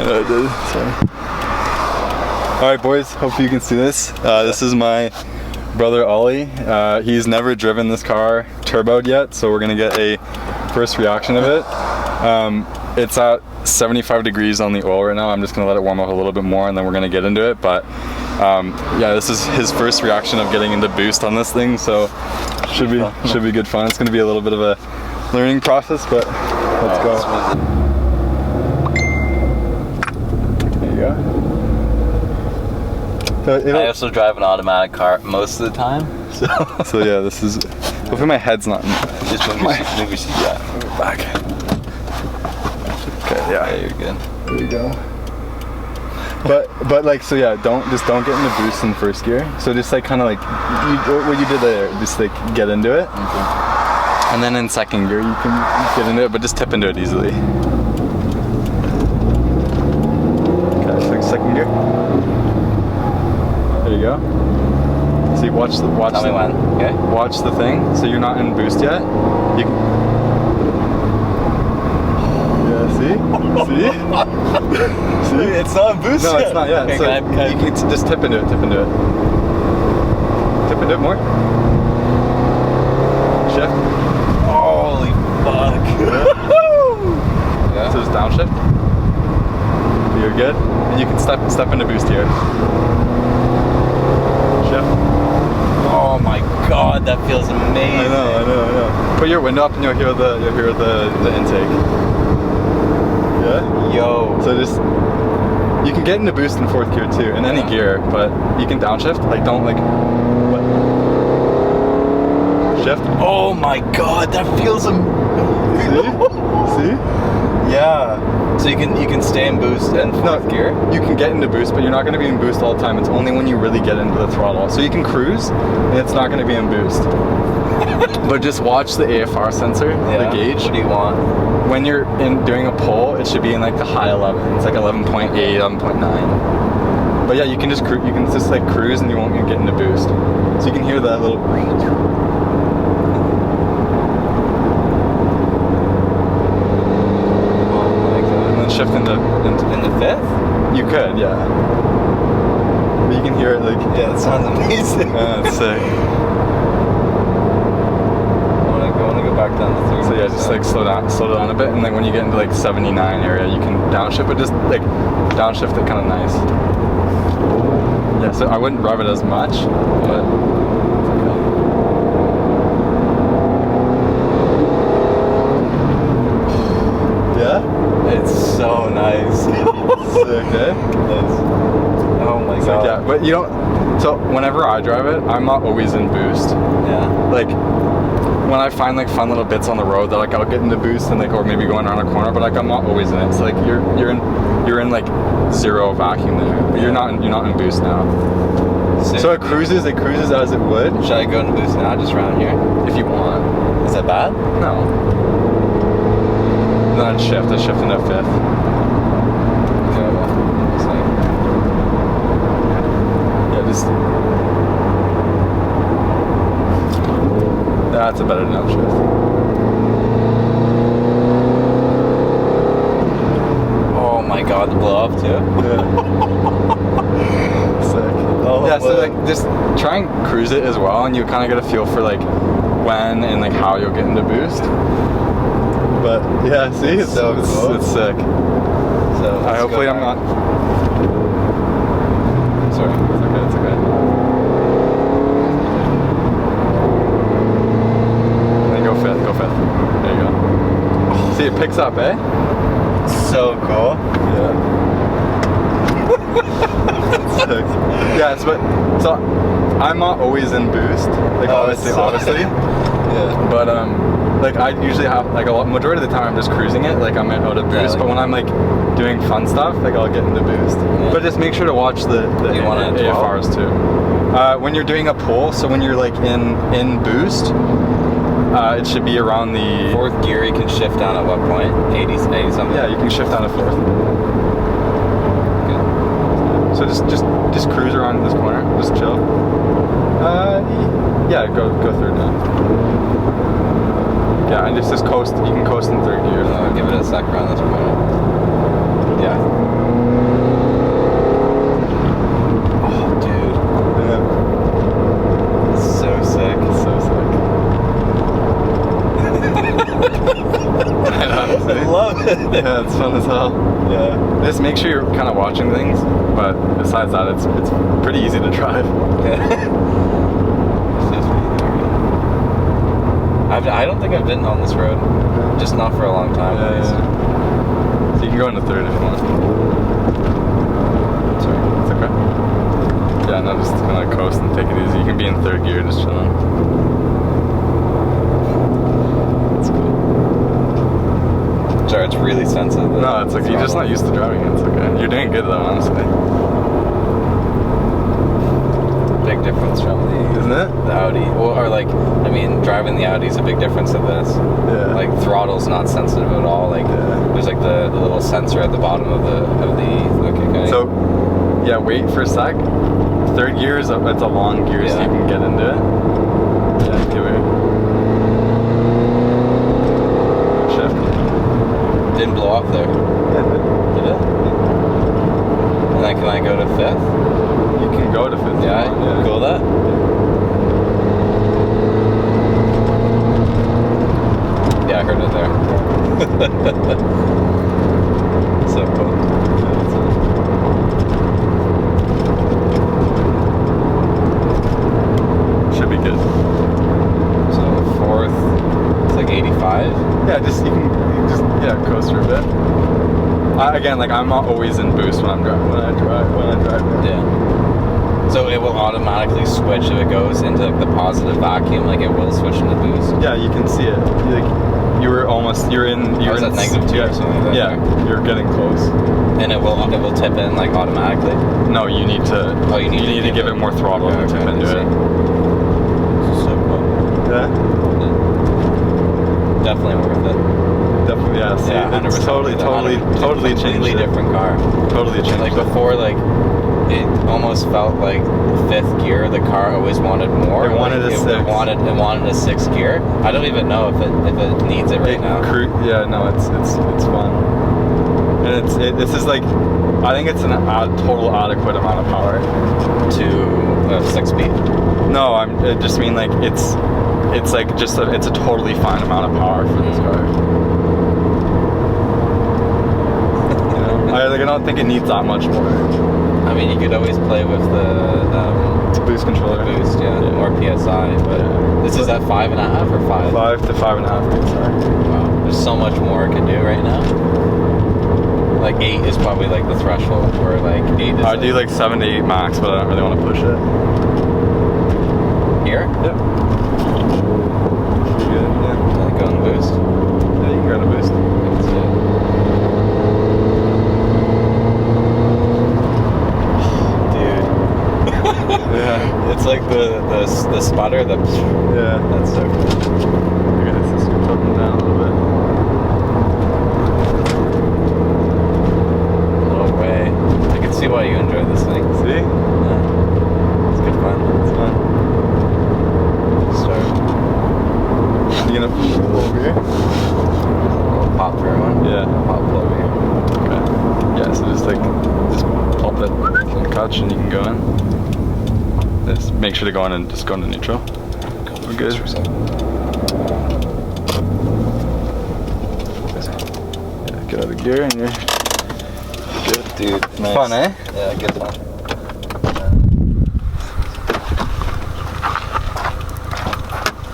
know I did. Sorry. Alright boys, hope you can see this. This is my brother Ollie. He's never driven this car turboed yet, so we're gonna get a first reaction of it. It's at 75 degrees on the oil right now. I'm just gonna let it warm up a little bit more and then we're gonna get into it. But yeah, this is his first reaction of getting into boost on this thing, so should be good fun. It's gonna be a little bit of a learning process, but let's go. There you go. I also drive an automatic car most of the time, so yeah, this is. Hopefully my head's not. Just move your seat back. Okay, yeah, you're good. There you go. But like, so yeah, don't get in the boost in first gear. So just like kind of like what you did there, just like get into it, and then in second gear you can get into it, but just tip into it easily. Okay, so second gear. There you go. See, watch the Tell me when. Okay. Watch the thing. So you're not in boost yet. You can. Yeah. See? See? It's not in boost. No, it's not yet. Okay, so you can just tip into it. Tip into it. Tip into it more. Shift. Holy fuck. Yeah. So just downshift. You're good. And you can step into boost here. Oh my god, that feels amazing. I know. Put your window up and you'll hear the intake. Yeah? Yo. So just, you can get into boost in fourth gear too, in any gear, but you can downshift, like don't like, what? Shift. Oh my god, that feels amazing. See? Yeah. So you can stay in boost and fourth gear? You can get into boost, but you're not going to be in boost all the time. It's only when you really get into the throttle. So you can cruise, and it's not going to be in boost. But just watch the AFR sensor, the gauge. What do you want? When you're doing a pull, it should be in like the high 11. It's like 11.8, 11.9. But yeah, you can just like cruise, and you won't get into boost. So you can hear that little. Shift in the fifth? You could, yeah. But you can hear it like. Yeah, it sounds amazing. Yeah, it's sick. I want to go back down to 3. So yeah, just like slow down a bit, and then when you get into like 79 area, you can downshift, but just like downshift it kind of nice. Yeah, so I wouldn't rev it as much, but. It's so nice. Sick, eh? Nice. Oh my god. Yeah, but you don't. So whenever I drive it, I'm not always in boost. Yeah. Like when I find like fun little bits on the road that like I'll get into boost and like, or maybe going around a corner, but like I'm not always in it. So like you're in like zero vacuum there, but you're not in boost now. So it cruises as it would. Should I go into boost now, just around here? If you want. Is that bad? No. Then I'd shift into fifth. Yeah, just. That's a better downshift. Oh my god, the blow up too? Yeah. Sick. Oh, yeah, so like just try and cruise it as well, and you kind of get a feel for like when and like how you'll get into boost. But yeah, see, it's so cool. It's sick. So hopefully I'm not. Sorry, it's okay. Then go fifth. There you go. See, it picks up, eh? So cool. Yeah. Sick. Yeah, so I'm not always in boost, like obviously. Yeah. But like I usually have like majority of the time I'm just cruising it, like I'm out of boost. But when I'm like doing fun stuff, like I'll get into boost. Yeah. But just make sure to watch the AFRs too. When you're doing a pull, so when you're like in boost, it should be around the fourth gear. You can shift down at what point? 80 something. Yeah, you can shift down to fourth. Okay. So just cruise around this corner, just chill. Yeah, go third now. Yeah, and just coast. You can coast in third gear. Give it a sec around this corner. Yeah. Yeah, it's fun as hell. Yeah. Just make sure you're kind of watching things, but besides that, it's pretty easy to drive. I don't think I've been on this road, just not for a long time. Yeah, yeah. So you can go into third if you want. Sorry, it's okay. Yeah, no, just kind of coast and take it easy. You can be in third gear, just chilling. That's cool. Sorry, it's really sensitive. No, it's like you're just not used to driving it. It's okay. You're doing good though, honestly. Big difference from Isn't it? the Audi. Or like, I mean, driving the Audi is a big difference to this. Yeah. Like throttle's not sensitive at all. Like there's like the little sensor at the bottom of the okay. So yeah, wait for a sec. Third gear it's a long gear, so you can get into it. Yeah, give it. Shift. Didn't blow up there. Yeah, Did it? And then can I go to fifth? you can go to fifth. Yeah, cool that. Yeah, I heard it there. So cool. Should be good. So fourth, it's like 85. Yeah, you can coast for a bit. Again, like I'm not always in boost when I drive. Yeah. So it will automatically switch if it goes into like the positive vacuum, like it will switch into boost. Yeah, you can see it. You're in at -2 or something like that. Yeah, you're getting close. And it will tip in like automatically. No, you need to. Oh, you need to give it more throttle and tip into it. So cool. Yeah. Definitely worth it. Definitely, yeah. See, Yeah, it's 100%. totally changed. Completely it. different car. Totally changed. Like it. before, like it almost felt like fifth gear. The car always wanted more. It wanted a sixth. It wanted a sixth gear. I don't even know if it needs it right now. Yeah, no, it's fun. And this is like, I think it's total adequate amount of power To 6-speed. No, I just mean like it's like it's a totally fine amount of power for this car. I don't think it needs that much more. I mean, you could always play with the Boost controller. boost, more PSI. But this is at 5.5 or 5. 5 to 5.5 PSI. Wow, there's so much more it can do right now. Like 8 is probably like the threshold where like 8 is. I do like 7 to 8 max, but I don't really want to push it. Here? Yep. Pretty good, yeah. Go on boost. Yeah, you can go to boost. That's it. Dude. Yeah. It's like the sputter. Yeah. That's so cool. Look at this, it's tilting down a little bit. No way. I can see why you enjoy this thing. See? Yeah. It's good fun. It's fun. Start. You gonna pull over here? Pop for everyone. Yeah. Pop over here. Okay. Yeah, so just pop it and catch and you can go in. Just make sure to go in and just go into neutral. We're good. For a second. Yeah, get out of gear and you're good. Dude, nice. Fun, eh? Yeah, good fun.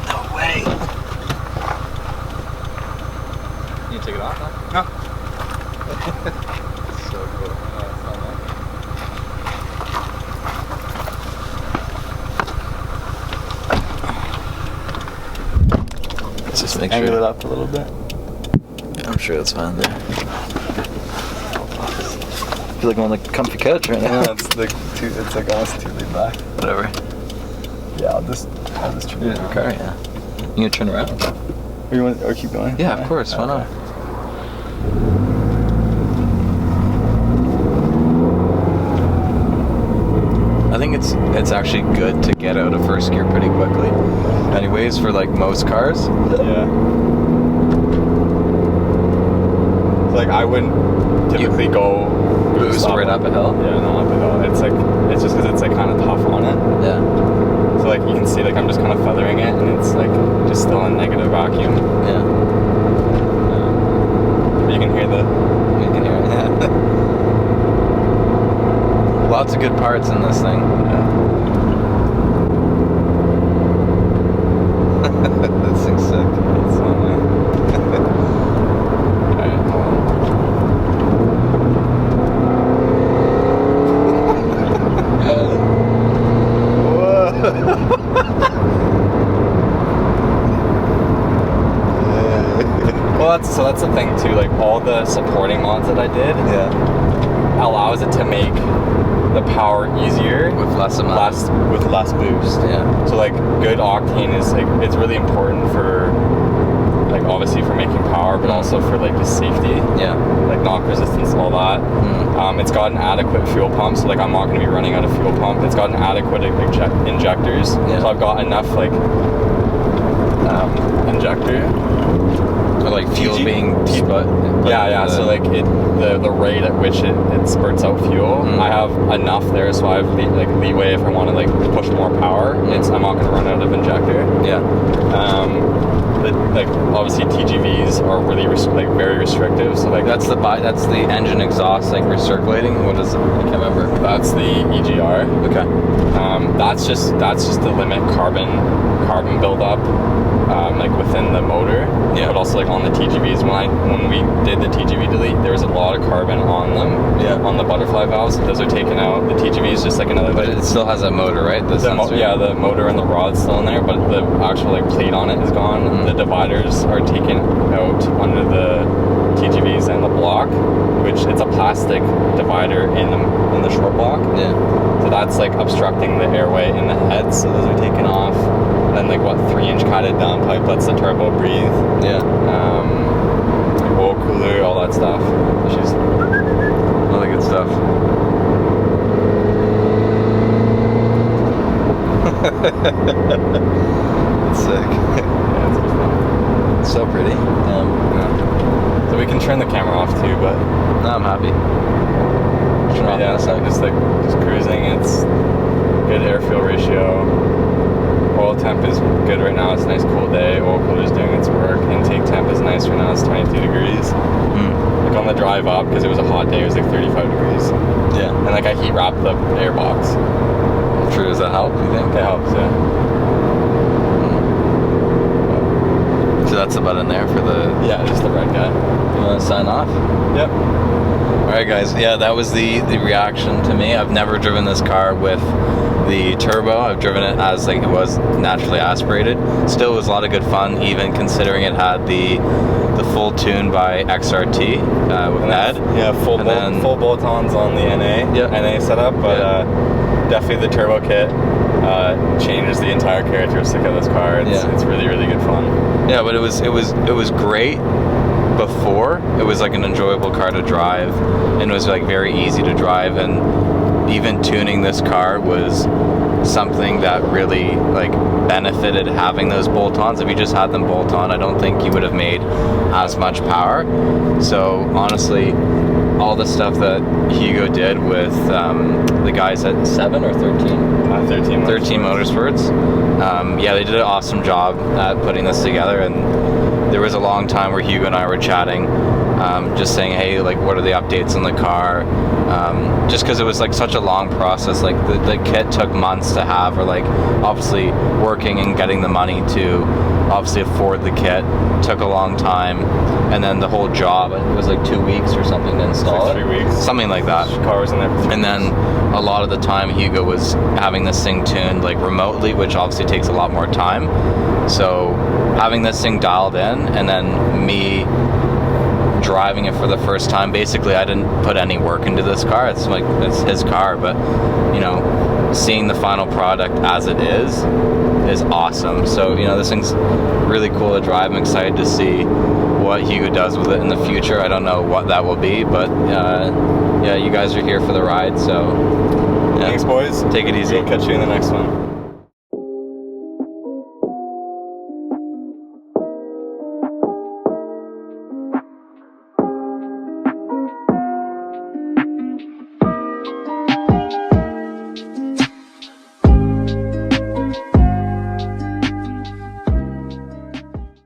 No way. You take it off now? No. So cool. Let's just make Angle sure. it up a little bit. I'm sure it's fine there. I feel like I'm on the comfy couch right now. Yeah, it's like almost too laid back. Whatever. Yeah, I'll just turn it around. Okay, yeah. You gonna turn around? Or keep going? Yeah, of course. Why not? I think it's actually good to get out of first gear pretty quickly. Anyways, for like most cars. Yeah. Like I wouldn't typically go Boost right up a hill. Yeah, no, up a hill. It's just because it's like kind of tough on it. Yeah. So like you can see like I'm just kind of feathering it and it's like just still in negative vacuum. Yeah. But you can hear the Lots of good parts in this thing. This thing's sick. That's so nice. Alright, hold on. Well, that's the thing too. Like all the supporting mods that I did, allows it to make the power easier With less with less boost. Yeah. So like good octane is like it's really important for like obviously for making power, but also for like the safety. Yeah. Like knock resistance, all that. It's got an adequate fuel pump, so like I'm not going to be running out of fuel pump. It's got an adequate injectors, so I've got enough like injector. Or like fuel TG? being split. Yeah. So like the rate at which it spurts out fuel, I have enough there, so I have leeway if I want to like push more power. I'm not going to run out of injector. Yeah. Like obviously TGVs are really very restrictive. So like That's the engine exhaust like recirculating. What is it? I can't remember. that's the EGR. Okay. That's just to limit carbon buildup, like within the motor. Yeah. But also like on the TGVs, when we did the TGV delete, there was a lot of carbon on them. Yeah. On the butterfly valves, those are taken out. The TGV is just like another. But it still has a motor, right? The sensor. The motor and the rod's still in there, but the actual like plate on it is gone. The dividers are taken out under the TGVs and the block, which it's a plastic divider in the short block. Yeah. So that's like obstructing the airway in the head, so those are taken off. And then like 3-inch catted downpipe lets the turbo breathe. Yeah. Oil cooler, all that stuff. She's All the good stuff. It's sick. yeah, it's good fun. It's so pretty. Yeah. So we can turn the camera off too, but No, I'm happy. yeah, so just cruising. It's good air fuel ratio. Oil temp is good right now. It's a nice cool day. Oil cooler's doing its work. Intake temp is nice right now. It's 22 degrees. Like on the drive up, because it was a hot day, it was like 35 degrees. Yeah. And like I heat wrapped the air box. True. Does that help? You think? It helps, yeah. So that's the button there for the. Yeah, just the red guy. You want to sign off? Yep. All right, guys. Yeah, that was the reaction to me. I've never driven this car with the turbo. I've driven it as like it was naturally aspirated. Still was a lot of good fun, even considering it had the full tune by XRT with Ned. Yeah, full bolt-ons on the NA setup, but definitely the turbo kit changes the entire characteristic of this car. It's really, really good fun. Yeah, but it was great before. It was like an enjoyable car to drive, and it was like very easy to drive, and even tuning this car was something that really like benefited having those bolt-ons. If you just had them bolt on, I don't think you would have made as much power. So honestly, all the stuff that Hugo did with the guys at 7 or 13? 13 Motorsports. Yeah, they did an awesome job at putting this together, and there was a long time where Hugo and I were chatting, just saying, hey, like, what are the updates on the car? Just because it was like such a long process. Like the kit took months to have, or like obviously working and getting the money to obviously afford the kit took a long time, and then the whole job, it was like 2 weeks or something to install like 3 weeks, something like that. Car was in there for 3 and weeks. Then a lot of the time Hugo was having this thing tuned like remotely, which obviously takes a lot more time. So having this thing dialed in, and then me driving it for the first time, basically I didn't put any work into this car. It's like, it's his car, but you know, seeing the final product as it is awesome. So you know, this thing's really cool to drive. I'm excited to see what Hugo does with it in the future. I don't know what that will be, but yeah, you guys are here for the ride, so yeah. Thanks, boys. Take it easy. We'll catch you in the next one.